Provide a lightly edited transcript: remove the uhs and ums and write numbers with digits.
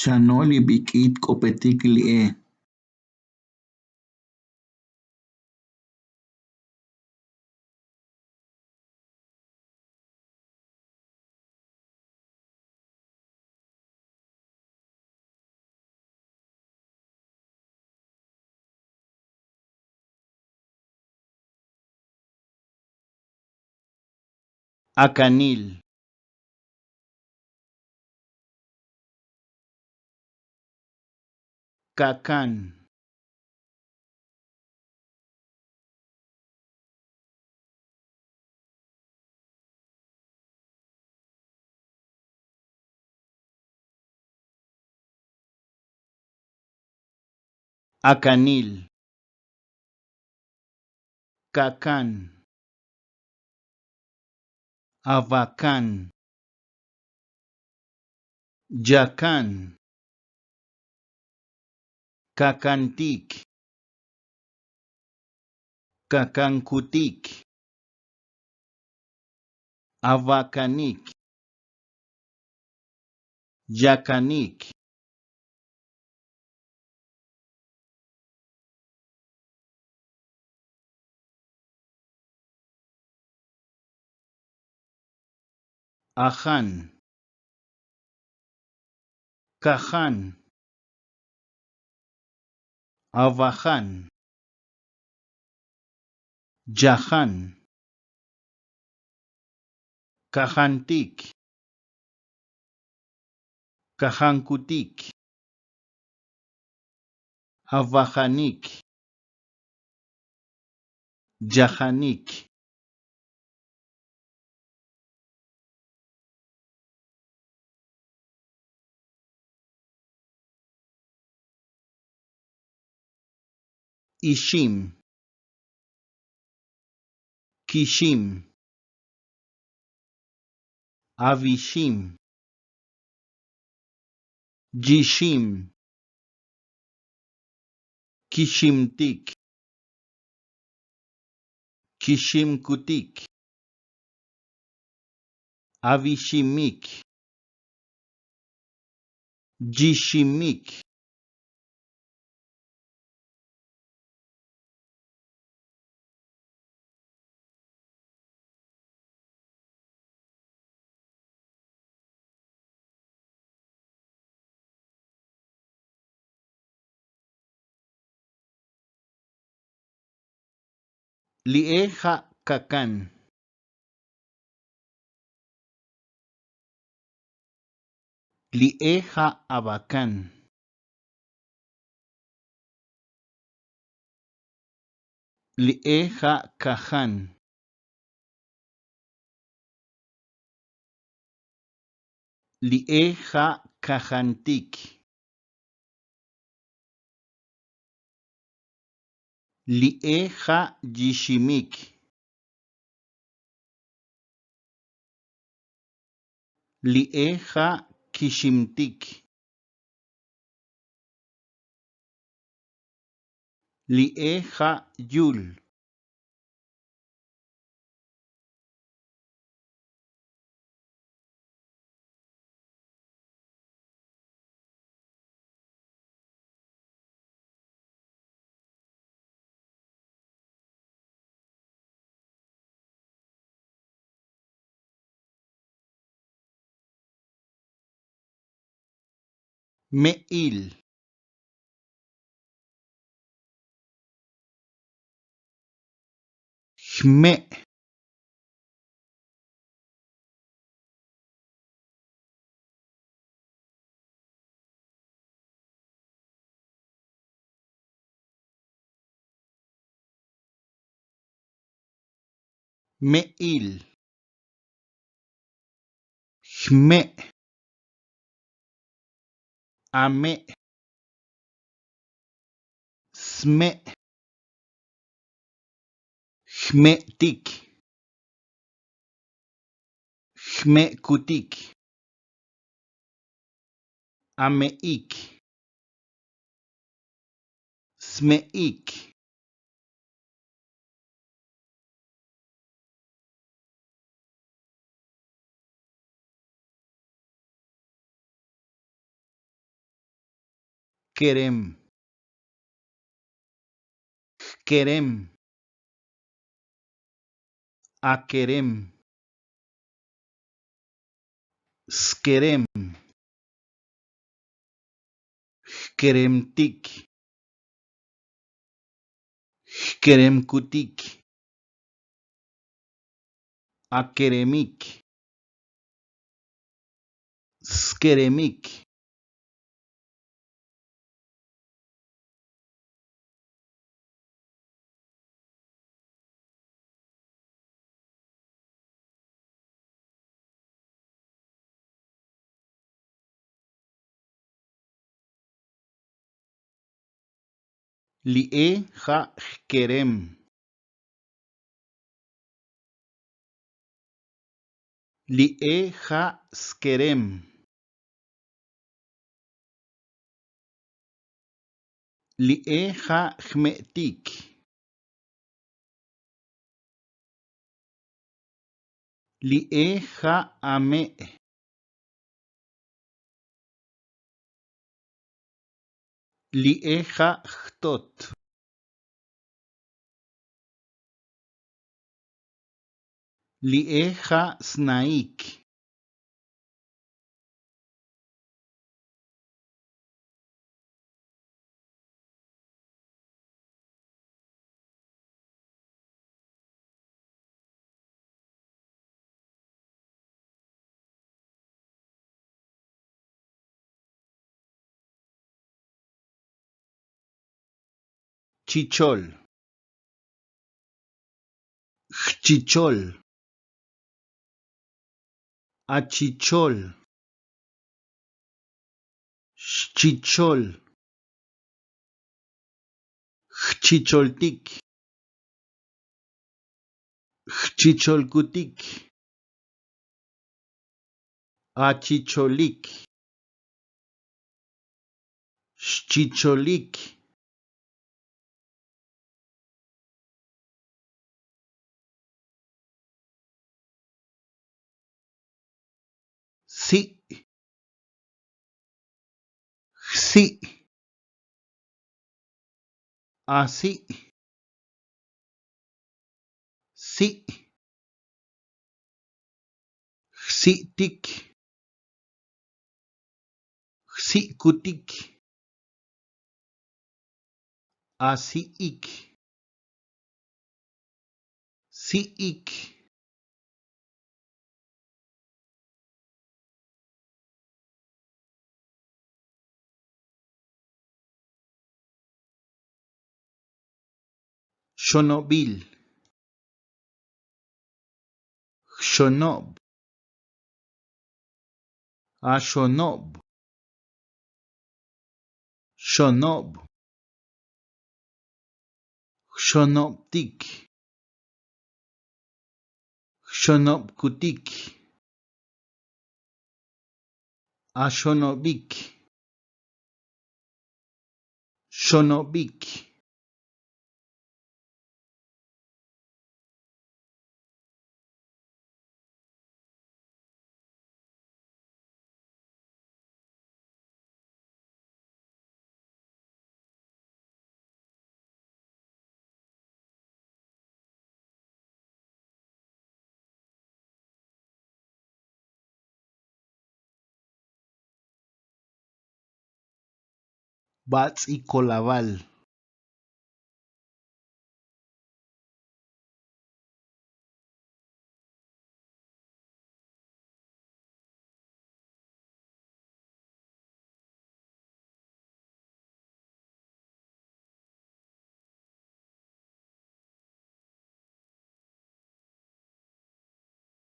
Chanoli bik'it k'upetik li'e. Acanil. Cacan. Acanil. Cacan. Avacán. Yacan. Cacantic. Cacancutic. Avacanic. Yacanic. Aján. Caján. Avaján. Yaján. Cajantic. Cajancutic. Avajanic. Yajanic. Ishim. Kishim. Avishim. Yishim. Kishimtic. Kishimcutic. Avishimic. Yishimic. Lieja Cacan. Lieja Abacán. Lieja Caján. Lieja Cajantic. Lieja Yishimic. Lieja Kishimtic. Lieja Yul. Meil. Jme. Meil. Jme. Ame. Sme. Jmetic. Jmecutic. Ameic. Smeic. kerem, kerem, akerem, skerem, keremtik, keremkutik, akeremik, skeremik, lie ha kerem, lie ha skerem, lie ha hmetik, lie ha ame, lie ha htot, lie ha snaik, chichol, chichol, achichol, chichol, chicholtik, chicholkutik, achicholik, chicholik, sí, sí, así, sí, sí, tik, sí, kutik, así ik, sí, ik, shonobil, shonob, ashonob, shonob, shonobtik, shonobkutik, ashonobik, shonobik, bats y colabal.